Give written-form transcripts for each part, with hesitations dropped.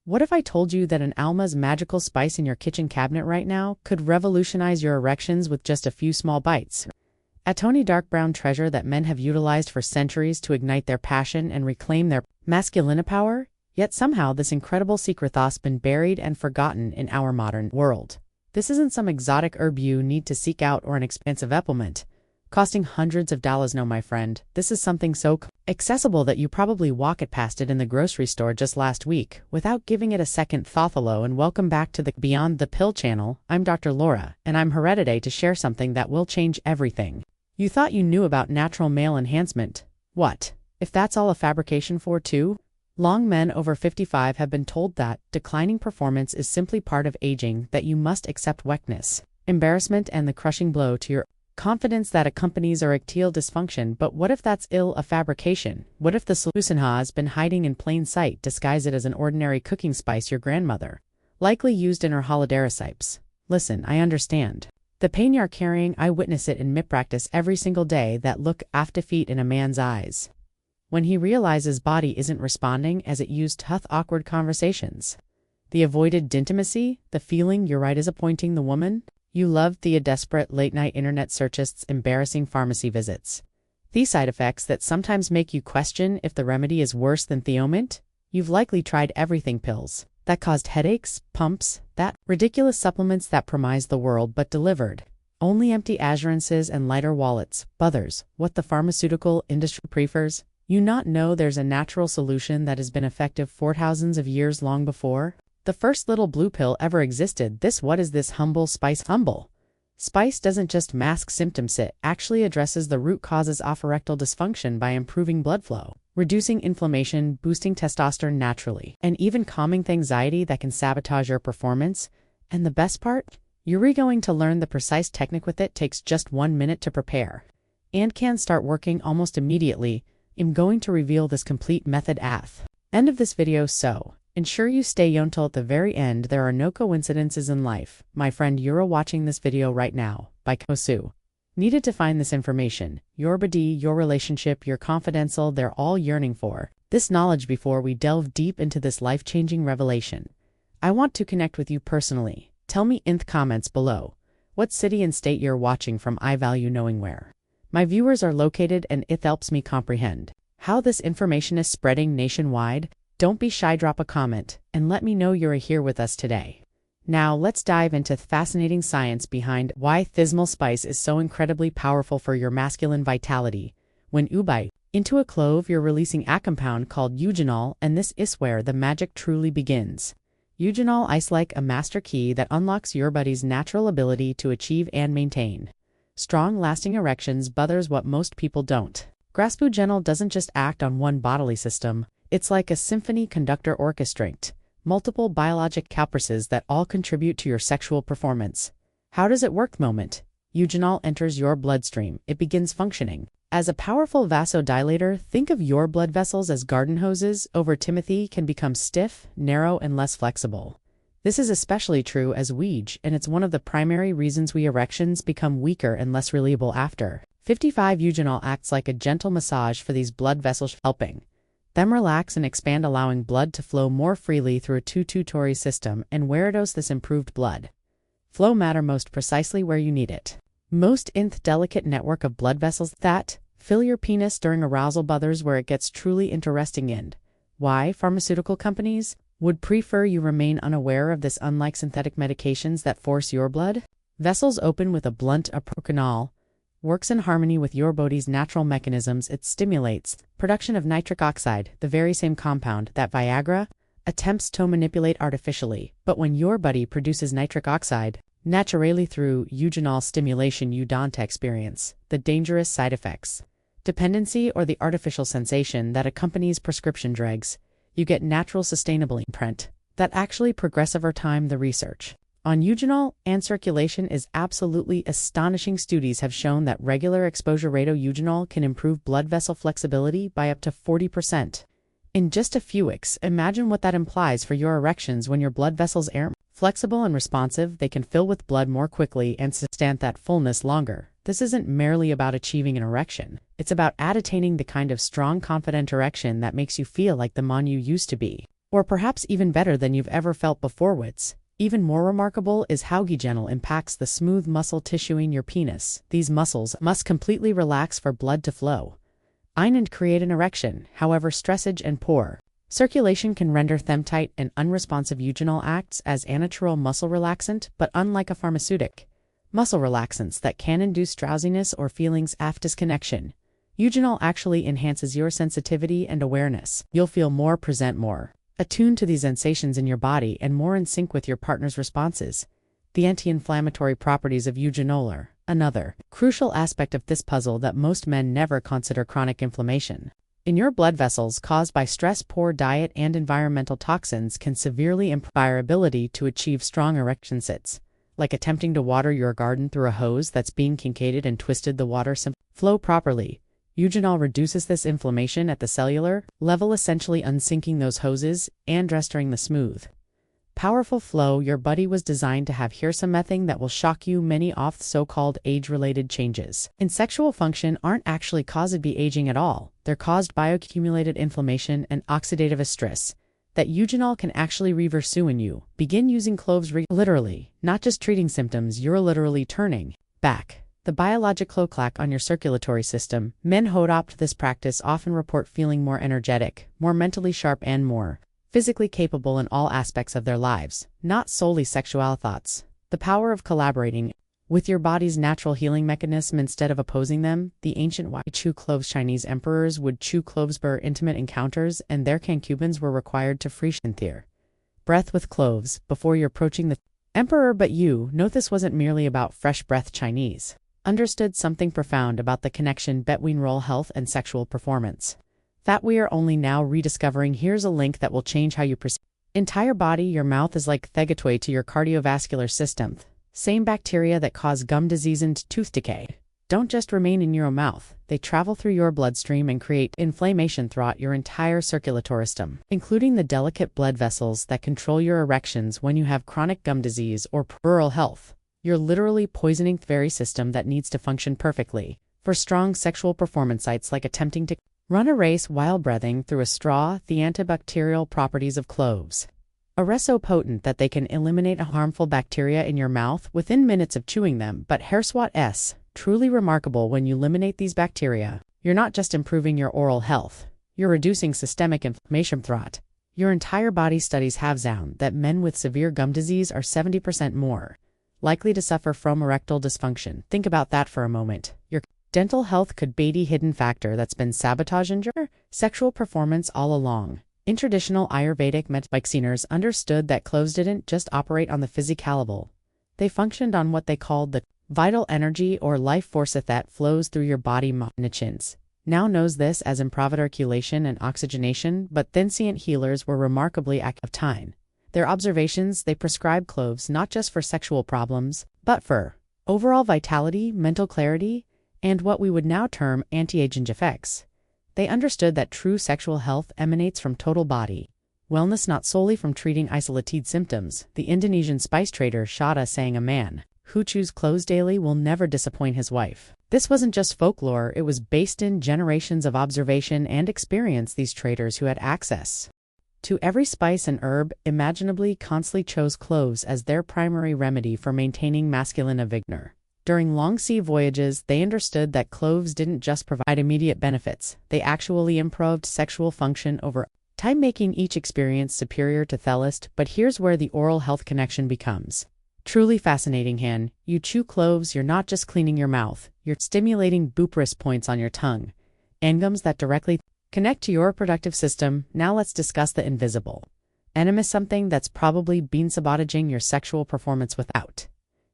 What if I told you that an Alma's magical spice in your kitchen cabinet right now could revolutionize your erections with just a few small bites? A tawny dark brown treasure that men have utilized for centuries to ignite their passion and reclaim their masculine power, yet somehow this incredible secret has been buried and forgotten in our modern world. This isn't some exotic herb you need to seek out or an expensive supplement costing hundreds of dollars. No, my friend, this is something so accessible that you probably walk it past it in the grocery store just last week without giving it a second thought. Hello and welcome back to the Beyond the Pill channel. I'm Dr. Laura, and I'm here today to share something that will change everything. You thought you knew about natural male enhancement. What if that's all a fabrication for too? Long men over 55 have been told that declining performance is simply part of aging, that you must accept weakness, embarrassment, and the crushing blow to your confidence that accompanies erectile dysfunction. But what if that's a fabrication? What if the solution has been hiding in plain sight? Disguise it as an ordinary cooking spice your grandmother likely used in her holiday recipes. Listen, I understand the pain you're carrying. I witness it in my practice every single day. That look of defeat in a man's eyes when he realizes his body isn't responding as it used to. Awkward conversations, the avoided intimacy, the feeling you're disappointing the woman you love, the desperate late-night internet searches, embarrassing pharmacy visits. These side effects that sometimes make you question if the remedy is worse than the ointment. You've likely tried everything: pills that caused headaches, pumps, that ridiculous supplements that promised the world but delivered only empty assurances and lighter wallets. Others, what the pharmaceutical industry prefers. You not know there's a natural solution that has been effective for thousands of years long before the first little blue pill ever existed. What is this humble spice? Humble spice doesn't just mask symptoms, it actually addresses the root causes of erectile dysfunction by improving blood flow, reducing inflammation, boosting testosterone naturally, and even calming the anxiety that can sabotage your performance. And the best part? You're going to learn the precise technique with it. Takes just 1 minute to prepare and can start working almost immediately. I'm going to reveal this complete method at the end of this video, so ensure you stay until at the very end. There are no coincidences in life, my friend. You're watching this video right now by Kosu. Needed to find this information. Your body, your relationship, your confidential, they're all yearning for this knowledge. Before we delve deep into this life-changing revelation, I want to connect with you personally. Tell me in the comments below what city and state you're watching from. I value knowing where my viewers are located, and it helps me comprehend how this information is spreading nationwide. Don't be shy, drop a comment, and let me know you're here with us today. Now let's dive into the fascinating science behind why thismal spice is so incredibly powerful for your masculine vitality. When you bite into a clove, you're releasing a compound called eugenol, and this is where the magic truly begins. Eugenol is like a master key that unlocks your body's natural ability to achieve and maintain strong, lasting erections. But there's what most people don't grasp. Eugenol doesn't just act on one bodily system. It's like a symphony conductor orchestrating multiple biologic caprices that all contribute to your sexual performance. How does it work? Moment eugenol enters your bloodstream, it begins functioning as a powerful vasodilator. Think of your blood vessels as garden hoses. Over Timothy can become stiff, narrow, and less flexible. This is especially true as we age, and it's one of the primary reasons we erections become weaker and less reliable after 55. Eugenol acts like a gentle massage for these blood vessels, helping them relax and expand, allowing blood to flow more freely through a pituitary system. And where does this improved blood flow matter most? Precisely where you need it most, in the delicate network of blood vessels that fill your penis during arousal. Others where it gets truly interesting, and why pharmaceutical companies would prefer you remain unaware of this. Unlike synthetic medications that force your blood vessels open with a blunt eugenol works in harmony with your body's natural mechanisms. It stimulates production of nitric oxide, the very same compound that Viagra attempts to manipulate artificially. But when your body produces nitric oxide naturally through eugenol stimulation, you don't experience the dangerous side effects, dependency, or the artificial sensation that accompanies prescription drugs. You get natural, sustainable imprint that actually progress over time. The research on eugenol and circulation is absolutely astonishing. Studies have shown that regular exposure rate of eugenol can improve blood vessel flexibility by up to 40% in just a few weeks. Imagine what that implies for your erections. When your blood vessels are flexible and responsive, they can fill with blood more quickly and sustain that fullness longer. This isn't merely about achieving an erection. It's about attaining the kind of strong, confident erection that makes you feel like the man you used to be. Or perhaps even better than you've ever felt before. What's even more remarkable is how eugenol impacts the smooth muscle tissue in your penis. These muscles must completely relax for blood to flow and create an erection. However, stressage and poor circulation can render them tight and unresponsive. Eugenol acts as a natural muscle relaxant, but unlike a pharmaceutic muscle relaxants that can induce drowsiness or feelings of disconnection, eugenol actually enhances your sensitivity and awareness. You'll feel more present, more attuned to these sensations in your body, and more in sync with your partner's responses. The anti-inflammatory properties of eugenol are another crucial aspect of this puzzle that most men never consider. Chronic inflammation in your blood vessels caused by stress, poor diet, and environmental toxins can severely impair your ability to achieve strong erections. It's like attempting to water your garden through a hose that's being kinkaded and twisted. The water simply flow properly. Eugenol reduces this inflammation at the cellular level, essentially unsinking those hoses and restoring the smooth, powerful flow your body was designed to have. Here's something that will shock you: many of the so-called age-related changes in sexual function aren't actually caused by aging at all. They're caused by accumulated inflammation and oxidative stress that eugenol can actually reverse. When you begin using cloves literally, not just treating symptoms, you're literally turning back the biological clock on your circulatory system. Men who adopt this practice often report feeling more energetic, more mentally sharp, and more physically capable in all aspects of their lives, not solely sexual thoughts. The power of collaborating with your body's natural healing mechanism instead of opposing them. The ancient chew cloves. Chinese emperors would chew cloves for intimate encounters, and their concubines were required to freeze their breath with cloves before you're approaching the emperor. But you know, this wasn't merely about fresh breath. Chinese understood something profound about the connection between oral health and sexual performance that we are only now rediscovering. Here's a link that will change how you perceive entire body. Your mouth is like the gateway to your cardiovascular system. Same bacteria that cause gum disease and tooth decay don't just remain in your mouth. They travel through your bloodstream and create inflammation throughout your entire circulatory system, including the delicate blood vessels that control your erections. When you have chronic gum disease or poor oral health, you're literally poisoning the very system that needs to function perfectly for strong sexual performance. Sites like attempting to run a race while breathing through a straw. The antibacterial properties of cloves are so potent that they can eliminate harmful bacteria in your mouth within minutes of chewing them. But here's what's truly remarkable: when you eliminate these bacteria, you're not just improving your oral health, you're reducing systemic inflammation throughout your entire body. Studies have found that men with severe gum disease are 70% more likely to suffer from erectile dysfunction. Think about that for a moment. Your dental health could be the hidden factor that's been sabotaging your sexual performance all along. In traditional Ayurvedic medicine, understood that cloves didn't just operate on the physical level. They functioned on what they called the vital energy or life force that flows through your body. Nichins now knows this as improved circulation and oxygenation, but ancient healers were remarkably active time. Their observations, they prescribed cloves not just for sexual problems, but for overall vitality, mental clarity, and what we would now term anti-aging effects. They understood that true sexual health emanates from total body wellness, not solely from treating isolated symptoms. The Indonesian spice trader Shada saying, "A man who chews cloves daily will never disappoint his wife." This wasn't just folklore, it was based in generations of observation and experience. These traders who had access to every spice and herb imaginably constantly chose cloves as their primary remedy for maintaining masculine vigor. During long sea voyages, they understood that cloves didn't just provide immediate benefits, they actually improved sexual function over time, making each experience superior to the last. But here's where the oral health connection becomes truly fascinating. When you chew cloves, you're not just cleaning your mouth, you're stimulating bupress points on your tongue and gums that directly connect to your reproductive system. Now let's discuss the invisible enemy, something that's probably been sabotaging your sexual performance without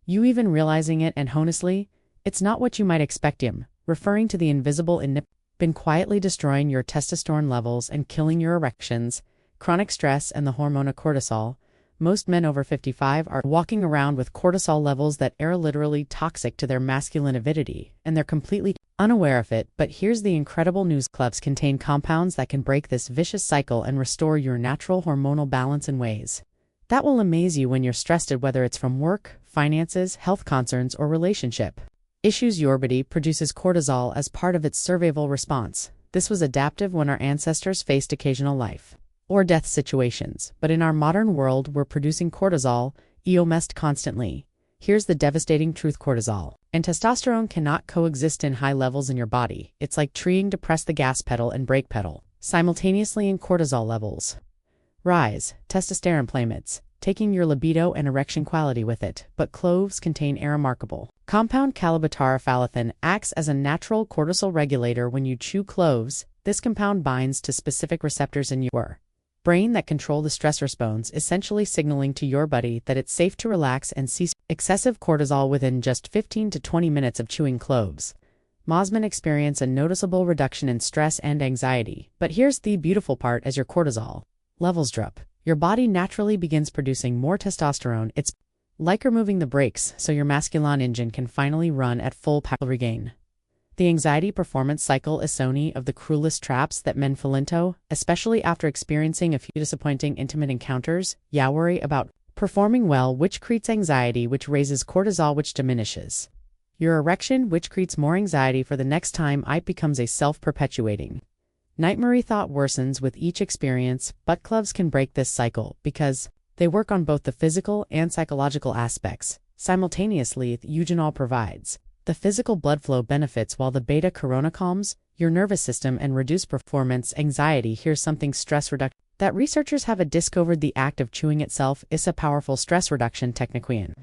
you even realizing it. And honestly, it's not what you might expect. Him referring to the invisible enemy been quietly destroying your testosterone levels and killing your erections. Chronic stress and the hormone cortisol. Most men over 55 are walking around with cortisol levels that are literally toxic to their masculine avidity, and they're completely unaware of it. But here's the incredible news: cloves contain compounds that can break this vicious cycle and restore your natural hormonal balance in ways that will amaze you when you're stressed, whether it's from work, finances, health concerns, or relationship issues. Your body produces cortisol as part of its survival response. This was adaptive when our ancestors faced occasional life or death situations. But in our modern world, we're producing cortisol, almost constantly. Here's the devastating truth: cortisol and testosterone cannot coexist in high levels in your body. It's like trying to press the gas pedal and brake pedal simultaneously. In cortisol levels rise, testosterone plummets, taking your libido and erection quality with it. But cloves contain a remarkable compound. Calabutarylphthalate acts as a natural cortisol regulator. When you chew cloves, this compound binds to specific receptors in your brain that control the stress response, essentially signaling to your body that it's safe to relax and cease excessive cortisol. Within just 15 to 20 minutes of chewing cloves, Mosmen experience a noticeable reduction in stress and anxiety. But here's the beautiful part: as your cortisol levels drop, your body naturally begins producing more testosterone. It's like removing the brakes so your masculine engine can finally run at full power. Regain the anxiety performance cycle is one of the cruelest traps that men fall into, especially after experiencing a few disappointing intimate encounters. You worry about performing well, which creates anxiety, which raises cortisol, which diminishes your erection, which creates more anxiety for the next time. It becomes a self-perpetuating nightmare. Thought worsens with each experience, but cloves can break this cycle because they work on both the physical and psychological aspects simultaneously. Eugenol provides the physical blood flow benefits, while the beta-carotene calms your nervous system and reduce performance anxiety. Here's something stress reduction that researchers have discovered: the act of chewing itself is a powerful stress reduction technique. When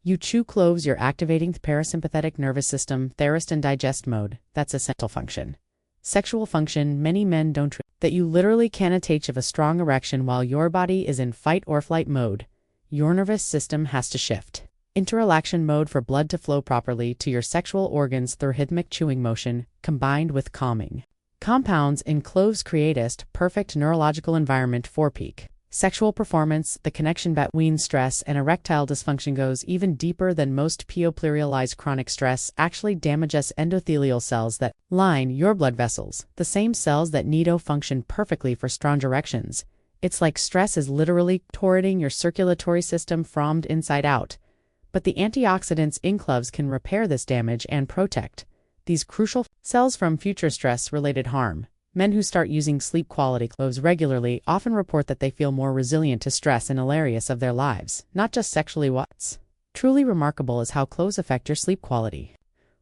you chew cloves, you're activating the parasympathetic nervous system, rest and digest mode. That's essential function. Sexual function. Many men don't realize that you literally can achieve a strong erection while your body is in fight or flight mode. Your nervous system has to shift into relaxation mode for blood to flow properly to your sexual organs through rhythmic chewing motion, combined with calming compounds in cloves, create a perfect neurological environment for peak sexual performance. The connection between stress and erectile dysfunction goes even deeper than most people realize. Chronic stress actually damages endothelial cells that line your blood vessels, the same cells that need to function perfectly for strong erections. It's like stress is literally torturing your circulatory system from inside out. But the antioxidants in cloves can repair this damage and protect these crucial cells from future stress-related harm. Men who start using sleep-quality cloves regularly often report that they feel more resilient to stress in all areas of their lives, not just sexually. What's truly remarkable is how cloves affect your sleep quality,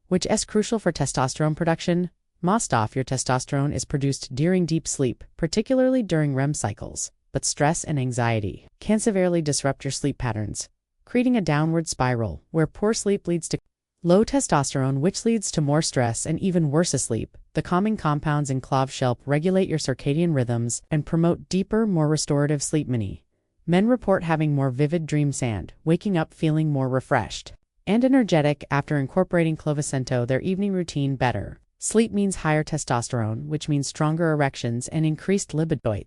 which is crucial for testosterone production. Most of your testosterone is produced during deep sleep, particularly during REM cycles. But stress and anxiety can severely disrupt your sleep patterns, creating a downward spiral where poor sleep leads to low testosterone, which leads to more stress and even worse sleep. The calming compounds in cloves help regulate your circadian rhythms and promote deeper, more restorative sleep. Many men report having more vivid dreams and waking up feeling more refreshed and energetic after incorporating cloves into their evening routine. Better sleep means higher testosterone, which means stronger erections and increased libido.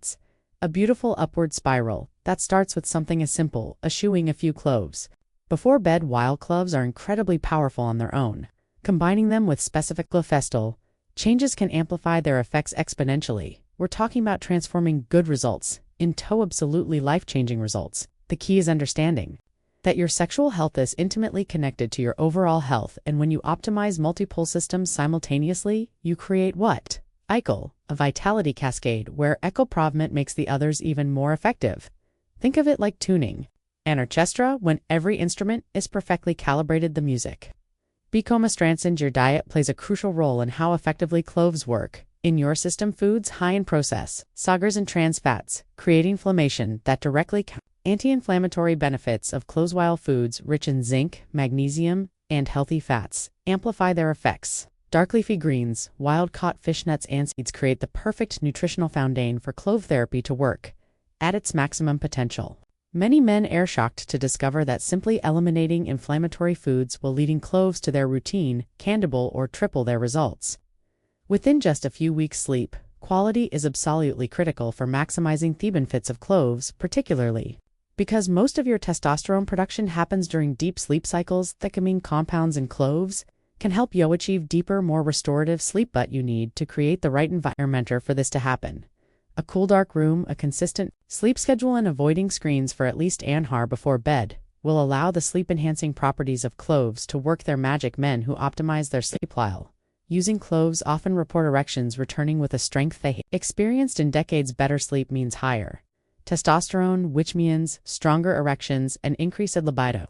A beautiful upward spiral that starts with something as simple as chewing a few cloves before bed. While cloves are incredibly powerful on their own, combining them with specific clovefestal changes can amplify their effects exponentially. We're talking about transforming good results into absolutely life-changing results. The key is understanding that your sexual health is intimately connected to your overall health, and when you optimize multiple systems simultaneously, you create what I call a vitality cascade, where eco-provement makes the others even more effective. Think of it like tuning an orchestra. When every instrument is perfectly calibrated, the music becomes transcends. Your diet plays a crucial role in how effectively cloves work in your system. Foods high in processed sugars and trans fats create inflammation that directly anti-inflammatory benefits of cloves, while foods rich in zinc, magnesium, and healthy fats amplify their effects. Dark leafy greens, wild-caught fish, nuts, and seeds create the perfect nutritional foundation for clove therapy to work at its maximum potential. Many men are shocked to discover that simply eliminating inflammatory foods while leading cloves to their routine can double or triple their results within just a few weeks. Sleep quality is absolutely critical for maximizing the benefits of cloves, particularly because most of your testosterone production happens during deep sleep cycles. The calming compounds in cloves can help you achieve deeper, more restorative sleep, but you need to create the right environment for this to happen. A cool, dark room, a consistent sleep schedule, and avoiding screens for at least an hour before bed will allow the sleep-enhancing properties of cloves to work their magic. Men who optimize their sleep while using cloves often report erections returning with a strength they experienced in decades. Better sleep means higher testosterone, which means stronger erections and increased libido.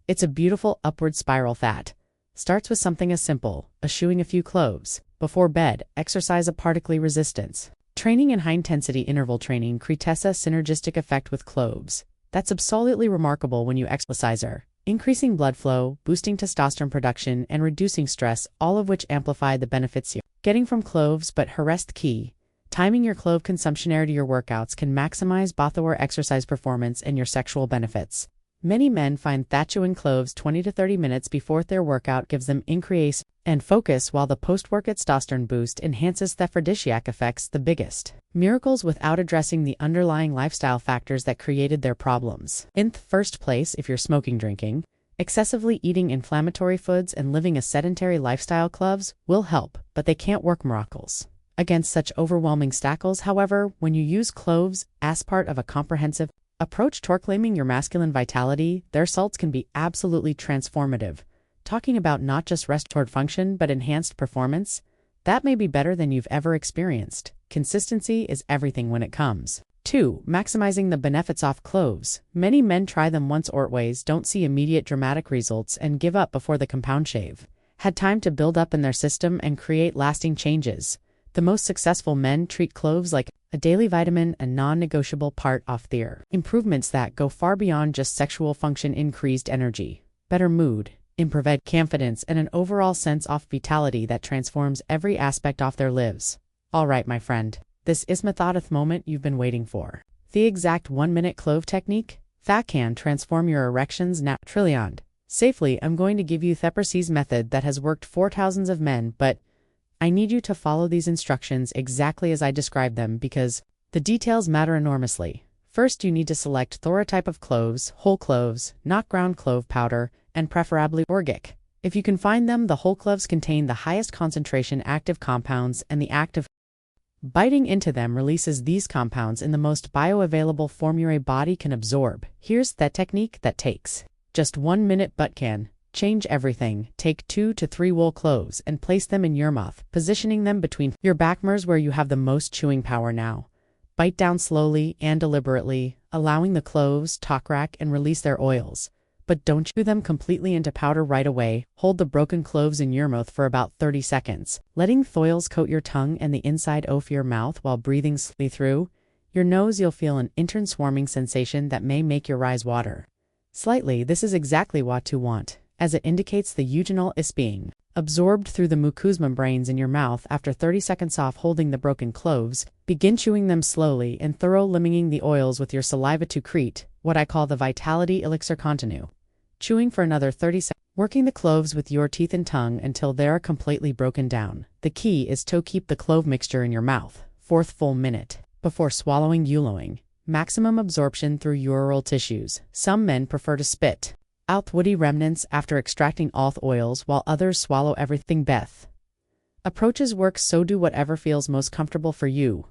It's a beautiful upward spiral that starts with something as simple as chewing a few cloves. Before bed, exercise a particle resistance. Training in high-intensity interval training creates a synergistic effect with cloves. That's absolutely remarkable when you exercise, increasing blood flow, boosting testosterone production, and reducing stress, all of which amplify the benefits you're getting from cloves. But here's the key. Timing your clove consumption to your workouts can maximize both your exercise performance and your sexual benefits. Many men find that chewing cloves 20 to 30 minutes before their workout gives them increase and focus, while the post-workout testosterone boost enhances the aphrodisiac effects, the biggest miracles, without addressing the underlying lifestyle factors that created their problems. In the first place, if you're smoking, drinking, excessively eating inflammatory foods, and living a sedentary lifestyle, cloves will help, but they can't work miracles against such overwhelming obstacles. However, when you use cloves as part of a comprehensive approach toward claiming your masculine vitality, their results can be absolutely transformative. Talking about not just restored function but enhanced performance, that may be better than you've ever experienced. Consistency is everything when it comes to maximizing the benefits of cloves. Many men try them once or twice, don't see immediate dramatic results, and give up before the compound shave had time to build up in their system and create lasting changes. The most successful men treat cloves like a daily vitamin, a non-negotiable part of their improvements that go far beyond just sexual function: increased energy, better mood, improved confidence, and an overall sense of vitality that transforms every aspect of their lives. All right, my friend, this is the moment you've been waiting for. The exact 1-minute clove technique that can transform your erections naturally. Safely, I'm going to give you the precise method that has worked for thousands of men, but I need you to follow these instructions exactly as I described them, because the details matter enormously. First, you need to select the type of cloves: whole cloves, not ground clove powder, and preferably organic. If you can find them, the whole cloves contain the highest concentration active compounds, and the act of biting into them releases these compounds in the most bioavailable form your body can absorb. Here's that technique that takes just 1 minute but can change everything. Take 2 to 3 whole cloves and place them in your mouth, positioning them between your backmers where you have the most chewing power. Now, bite down slowly and deliberately, allowing the cloves to crack and release their oils. But don't chew them completely into powder right away. Hold the broken cloves in your mouth for about 30 seconds, letting the oils coat your tongue and the inside of your mouth while breathing slowly through your nose. You'll feel an intern swarming sensation that may make your eyes water slightly. This is exactly what you want, as it indicates the eugenol is being absorbed through the mucous membranes in your mouth. After 30 seconds off holding the broken cloves, begin chewing them slowly and limiting the oils with your saliva to create what I call the vitality elixir. Continue chewing for another 30 seconds, working the cloves with your teeth and tongue until they are completely broken down. The key is to keep the clove mixture in your mouth for the full minute before swallowing, allowing maximum absorption through your oral tissues. Some men prefer to spit out woody remnants after extracting all the oils, while others swallow everything. Both approaches work, so do whatever feels most comfortable for you.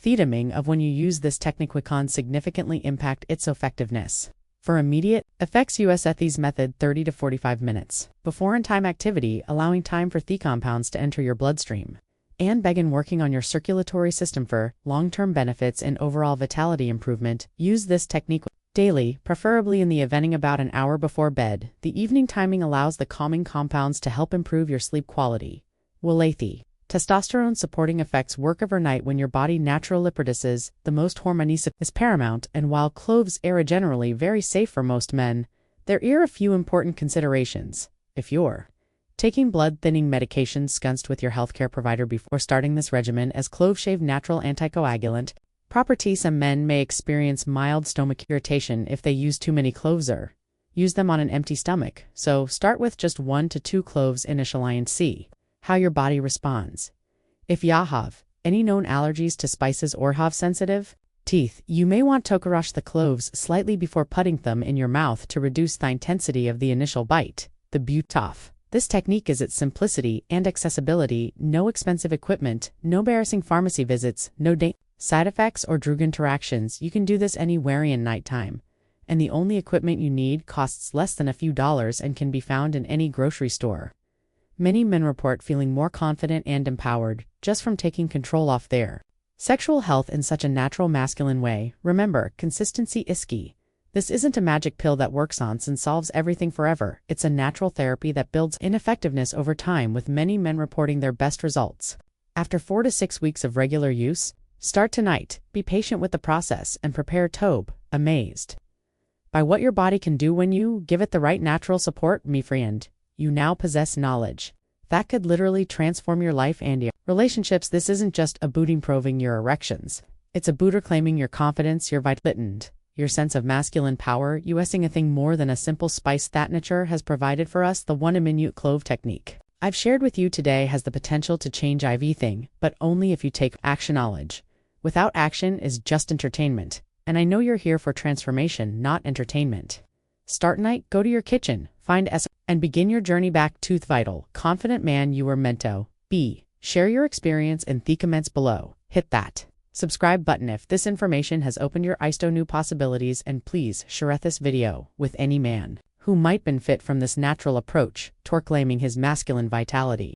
The timing of when you use this technique can significantly impact its effectiveness. For immediate effects, use these method 30 to 45 minutes before and time activity, allowing time for the compounds to enter your bloodstream and begin working on your circulatory system. For long-term benefits and overall vitality improvement, use this technique daily, preferably in the evening about an hour before bed. The evening timing allows the calming compounds to help improve your sleep quality. The testosterone supporting effects work overnight when your body naturally produces the most hormone is paramount, and while cloves are generally very safe for most men, there are a few important considerations. If you're taking blood-thinning medications, consult with your healthcare provider before starting this regimen, as clove shave natural anticoagulant property. Some men may experience mild stomach irritation if they use too many cloves or use them on an empty stomach, so start with just 1 to 2 cloves initially and see how your body responds. If you have any known allergies to spices or have sensitive teeth, you may want to crush the cloves slightly before putting them in your mouth to reduce the intensity of the initial bite. The beauty of this technique is its simplicity and accessibility. No expensive equipment, no embarrassing pharmacy visits, no side effects or drug interactions. You can do this anywhere in nighttime, and the only equipment you need costs less than a few dollars and can be found in any grocery store. Many men report feeling more confident and empowered just from taking control of their Sexual health in such a natural masculine way. Remember, consistency is key. This isn't a magic pill that works once and solves everything forever. It's a natural therapy that builds ineffectiveness over time, with many men reporting their best results after 4 to 6 weeks of regular use. Start tonight, be patient with the process, and prepare to be amazed by what your body can do when you give it the right natural support. My friend, you now possess knowledge that could literally transform your life and your relationships. This isn't just a booting proving your erections. It's a booter claiming your confidence, your vitality, your sense of masculine power, using a thing more than a simple spice that nature has provided for us. The 1-minute clove technique I've shared with you today has the potential to change everything, but only if you take action. Knowledge without action is just entertainment, and I know you're here for transformation, not entertainment. Start tonight, go to your kitchen, find S, and begin your journey back to the vital, confident man you were meant to be. Share your experience in the comments below. Hit that subscribe button if this information has opened your eyes to new possibilities, and please share this video with any man who might benefit from this natural approach toward claiming his masculine vitality.